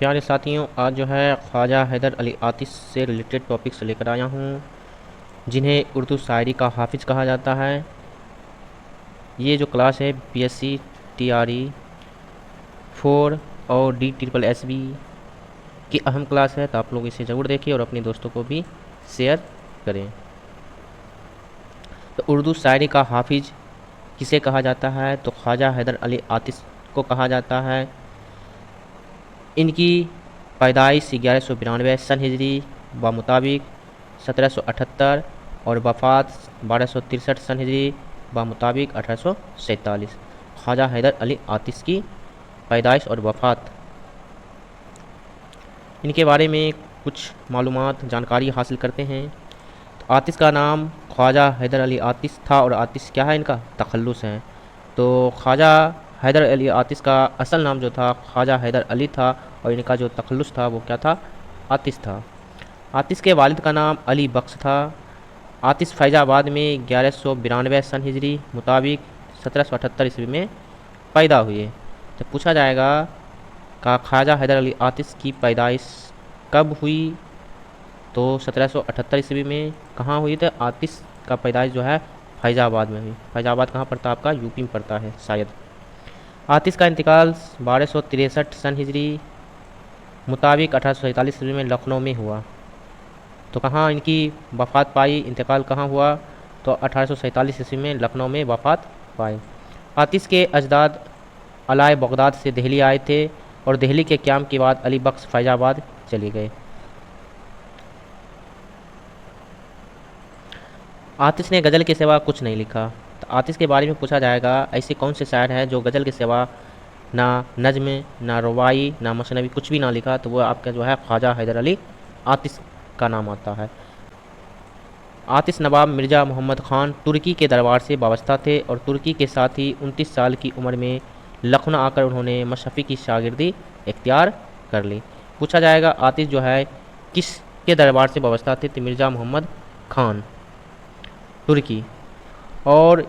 प्यारे साथियों, आज जो है ख्वाजा हैदर अली आतिश से रिलेटेड टॉपिक्स लेकर आया हूँ, जिन्हें उर्दू शायरी का हाफिज़ कहा जाता है। ये जो क्लास है बीएससी टीआरई 4 और DSSB की अहम क्लास है, तो आप लोग इसे ज़रूर देखिए और अपने दोस्तों को भी शेयर करें। तो उर्दू शायरी का हाफिज़ किसे कहा जाता है? तो ख्वाजा हैदर अली आतिश को कहा जाता है। इनकी पैदाइश 1192 सन हिजरी व मुताबिक 1778 और वफ़ात 1263 सन हिजरी व मुताबिक 1847। ख्वाजा हैदर अली आतिश की पैदाइश और वफ़ात, इनके बारे में कुछ मालूमात जानकारी हासिल करते हैं। तो आतिश का नाम ख्वाजा हैदर अली आतिश था और आतिश क्या है? इनका तखल्लुस है। तो ख्वाजा हैदर अली आतिश का असल नाम जो था ख्वाजा हैदर अली था और इनका जो तखल्लुस था वो क्या था? आतिश था। आतिश के वालिद का नाम अली बख्श था। आतिश फैज़ाबाद में 1192 सन हिजरी मुताबिक 1778 ईस्वी में पैदा हुए। तो पूछा जाएगा का ख्वाजा हैदर अली आतिश की पैदाइश कब हुई? तो 1778 ईस्वी में। कहाँ हुई? तो आतिश का पैदाइश जो है फैज़ाबाद में हुई। फैज़ाबाद कहाँ पड़ता है? आपका यूपी में पड़ता है शायद। आतिश का इंतकाल 1263 सन हिजरी मुताबिक 1847 ईस्वी में लखनऊ में हुआ। तो कहाँ इनकी वफ़ात पाई? इंतकाल कहाँ हुआ? तो 1847 ईस्वी में लखनऊ में वफ़ात पाई। आतिश के अजदाद अलाए बगदाद से दिल्ली आए थे और दिल्ली के क़याम के बाद अली बख्श फैज़ाबाद चले गए। आतिश ने गज़ल के सिवा कुछ नहीं लिखा। तो आतिश के बारे में पूछा जाएगा ऐसे कौन से शायर हैं जो गज़ल के सिवा ना नज़्म, ना रुबाई, ना मसनवी कुछ भी ना लिखा? तो वो आपका जो है ख्वाजा हैदर अली आतिश का नाम आता है। आतिश नवाब मिर्ज़ा मोहम्मद ख़ान तुर्की के दरबार से वाबस्ता थे और तुर्की के साथ ही 29 साल की उम्र में लखनऊ आकर उन्होंने मशफ़ी की शागिर्दी इख्तियार कर ली। पूछा जाएगा आतिश जो है किस के दरबार से वाबस्ता थे? तो मिर्ज़ा मोहम्मद ख़ान तुर्की, और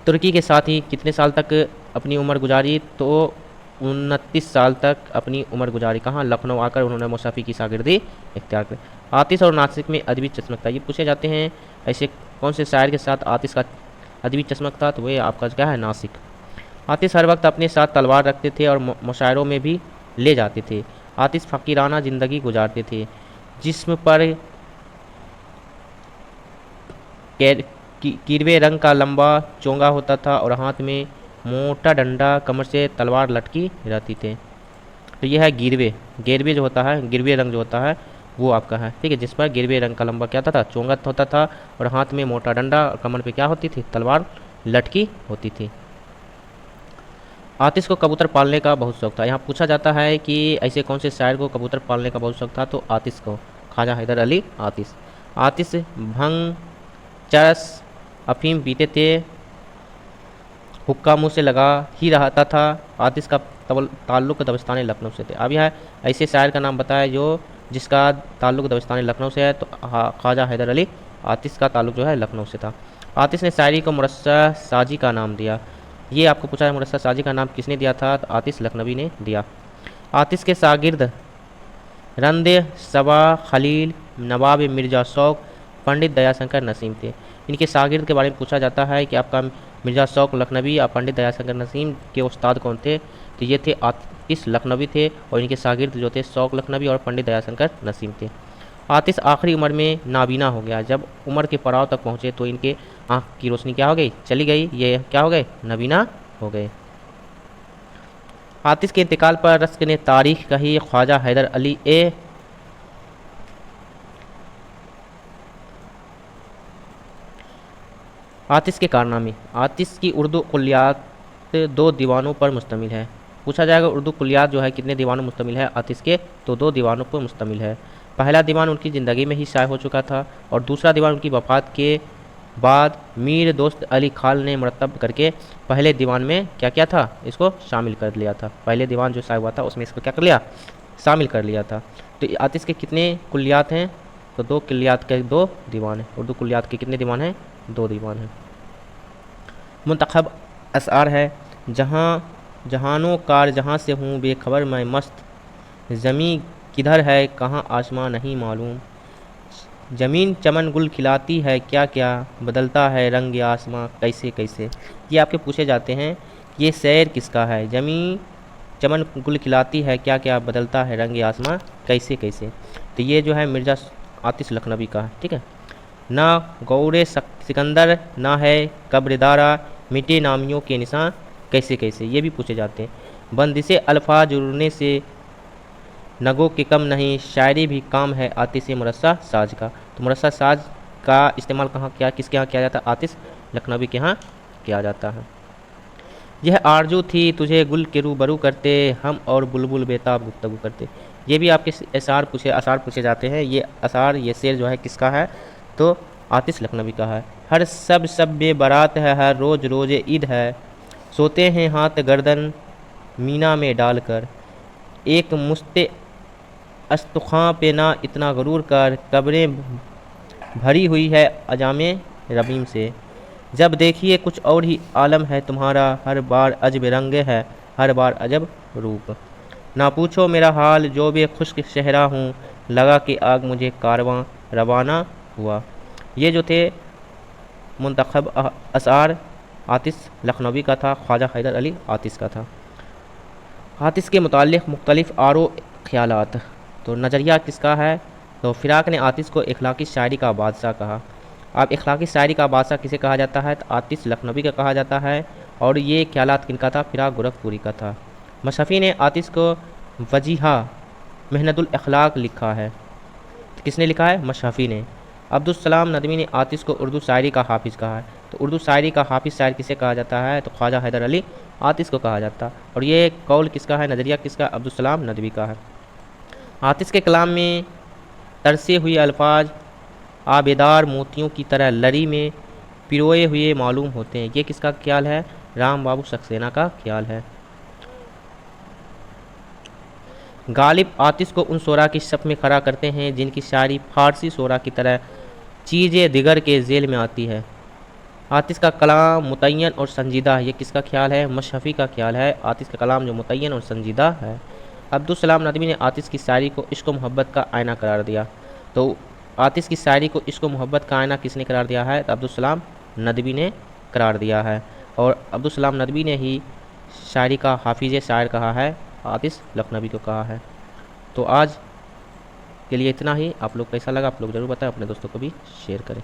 तुर्की के साथ ही कितने साल तक अपनी उम्र गुजारी? तो 29 साल तक अपनी उम्र गुजारी। कहाँ? लखनऊ आकर उन्होंने मौसाफ़ी की शागिर्दी इख्तियार की। आतिश और नासिक में अदबी चस्मक था। ये पूछे जाते हैं ऐसे कौन से शायर के साथ आतिश का अदबी चस्मक था? तो वह आपका क्या है? नासिक। आतिश हर वक्त अपने साथ तलवार रखते थे और मुशायरों में भी ले जाते थे। आतिश फ़कीराना ज़िंदगी गुजारते थे। जिस्म पर कीरवे रंग का लंबा चोंगा होता था और हाथ में मोटा डंडा, कमर से तलवार लटकी रहती थी। तो यह है गिरवे। गिरवे जो होता है, गिरवे रंग जो होता है वो आपका है, ठीक है, जिस पर गिरवे रंग का लंबा क्या था? चोंगा होता था और हाथ में मोटा डंडा और कमर पे क्या होती थी? तलवार लटकी होती थी। आतिश को कबूतर पालने का बहुत शौक था। यहाँ पूछा जाता है कि ऐसे कौन से शायर को कबूतर पालने का बहुत शौक था? तो आतिश को, ख्वाजा हैदर अली आतिश। आतिश भंग, चरस, अफीम पीते थे, हुक्का मुँह से लगा ही रहता था। आतिश का ताल्लुक़ दबिस्तान लखनऊ से थे। अब यह ऐसे शायर का नाम बताया जो जिसका ताल्लुक़ दबिस्तान लखनऊ से है। तो ख्वाजा हैदर अली आतिश का ताल्लुक़ जो है लखनऊ से था। आतिश ने शायरी को मुरस्सा साजी का नाम दिया। ये आपको पूछा है मुरस्सा साजी का नाम किसने दिया था? तो आतिश लखनवी ने दिया। आतिश के शागिर्द रंदे सबा खलील, नवाब मिर्ज़ा शौक, पंडित दयाशंकर नसीम थे। इनके शागिर्द के बारे में पूछा जाता है कि आपका मिर्ज़ा शौक लखनवी और पंडित दयाशंकर नसीम के उस्ताद कौन थे? तो ये थे आतिश लखनवी थे और इनके शागिर्द जो थे शौक लखनवी और पंडित दयाशंकर नसीम थे। आतिश आखिरी उम्र में नाबीना हो गया। जब उम्र के पड़ाव तक पहुँचे तो इनके आँख की रोशनी क्या हो गई? चली गई। ये क्या हो गए? नाबीना हो गए। आतिश के इंतकाल पर रस्क ने तारीख कही। ख्वाजा हैदर अली आतिश के कारनामे। आतिश की उर्दू कुल्लियात 2 दीवानों पर मुश्तमिल है। पूछा जाएगा उर्दू कुल्लियात जो है कितने दीवानों मुश्तमिल है आतिश के? तो 2 दीवानों पर मुश्तमिल है। पहला दीवान उनकी ज़िंदगी में ही शाये हो चुका था और दूसरा दीवान उनकी वफ़ात के बाद मीर दोस्त अली खान ने मुरतब करके पहले दीवान में क्या किया था? इसको शामिल कर लिया था। पहले दीवान जो शाये हुआ था उसमें इसको क्या कर लिया? शामिल कर लिया था। तो आतिश के कितने कुल्लियात हैं? तो 2 कुल्लियात के 2 दीवान हैं। उर्दू कुल्लियात के कितने दीवान हैं? 2 दीवान हैं। मुंतखब अशआर है। जहाँ जहानों कार जहाँ से हूँ बेखबर मैं मस्त, ज़मीं किधर है कहाँ आसमां नहीं मालूम, ज़मीन चमन गुल खिलाती है क्या क्या, बदलता है रंग आसमां कैसे कैसे। ये आपके पूछे जाते हैं। ये शेर किसका है? ज़मीं चमन गुल खिलाती है क्या क्या, बदलता है रंग आसमां कैसे कैसे। तो ये जो है मिर्ज़ा आतिश लखनवी का है। ठीक है। ना गौरे सिकंदर ना है कब्रदारा, मिटे नामियों के निशान कैसे कैसे, ये भी पूछे जाते हैं। बंदिशे अल्फाज उड़ने से नगों के कम नहीं, शायरी भी काम है आतिश मुरस्सा साज का। तो मुरस्सा साज का इस्तेमाल कहाँ किया, किसके यहाँ किया जाता है? आतिश लखनवी के यहाँ किया जाता है। यह आरजू थी तुझे गुल के रूबरू करते, हम और बुलबुल बेताब गुफ्तगू करते। ये भी आपके अशार पूछे जाते हैं। ये अशार, ये शेर जो है किसका है? तो आतिश लखनवी का है। हर सब बेबारात है, हर रोज़ रोज़ ईद है, सोते हैं हाथ गर्दन मीना में डालकर, एक मुस्ते अस्तखां पे ना इतना गरूर कर, कब्रें भरी हुई है अजामे रबीम से, जब देखिए कुछ और ही आलम है तुम्हारा, हर बार अजब रंग है हर बार अजब रूप, ना पूछो मेरा हाल जो बे खुश्क शहरा हूँ, लगा कि आग मुझे कारवां रवाना हुआ। ये जो थे मुंतखब अशार आतिश लखनवी का था, ख्वाजा हैदर अली आतिश का था। आतिश के मुतालिक मुख्तलिफ आरो ख्यालात। तो नज़रिया किसका है? तो फ़िराक ने आतिश को इखलाकी शायरी का बादशाह कहा। अब इखलाकी शायरी का बादशाह किसे कहा जाता है? तो आतिश लखनवी का कहा जाता है। और ये ख्यालात किनका था? फ़िराक गोरखपुरी का था। मशफ़ी ने आतिश को वजीहा मेहनतुल अखलाक लिखा है। तो किसने लिखा है? मशफ़ी ने। अब्दुल सलाम नदवी ने आतिश को उर्दू शायरी का हाफिज़ कहा है। तो उर्दू शायरी का हाफिज़ शायर किसे कहा जाता है? तो ख्वाजा हैदर अली आतिश को कहा जाता। और ये कौल किसका है, नज़रिया किसका? अब्दुल सलाम नदवी का है। आतिश के कलाम में तरसे हुए अल्फाज आबेदार मोतियों की तरह लड़ी में पिरोए हुए मालूम होते हैं। ये किसका ख्याल है? राम बाबू सक्सेना का ख्याल है। गालिब आतिश को उन शोरा की सफ़ में खड़ा करते हैं जिनकी शायरी फ़ारसी शोरा की तरह चीज़ें दिगर के झेल में आती है। आतिश का कलाम मुतय्यन और संजीदा है। ये किसका ख्याल है? मशफ़ी का ख्याल है। आतिश का कलाम जो मुतय्यन और संजीदा है। अब्दुल सलाम नदवी ने आतिश की शायरी को इश्क व मोहब्बत का आईना करार दिया। तो आतिश की शायरी को इश्क व मोहब्बत का आईना किसने करार दिया है? तो अब्दुल सलाम नदवी ने करार दिया है। और अब्दुल सलाम नदवी ने ही शायरी का हाफिज़ शायर कहा है, आतिश लखनवी को कहा है। तो आज के लिए इतना ही। आप लोग कैसा लगा आप लोग ज़रूर बताएं, अपने दोस्तों को भी शेयर करें।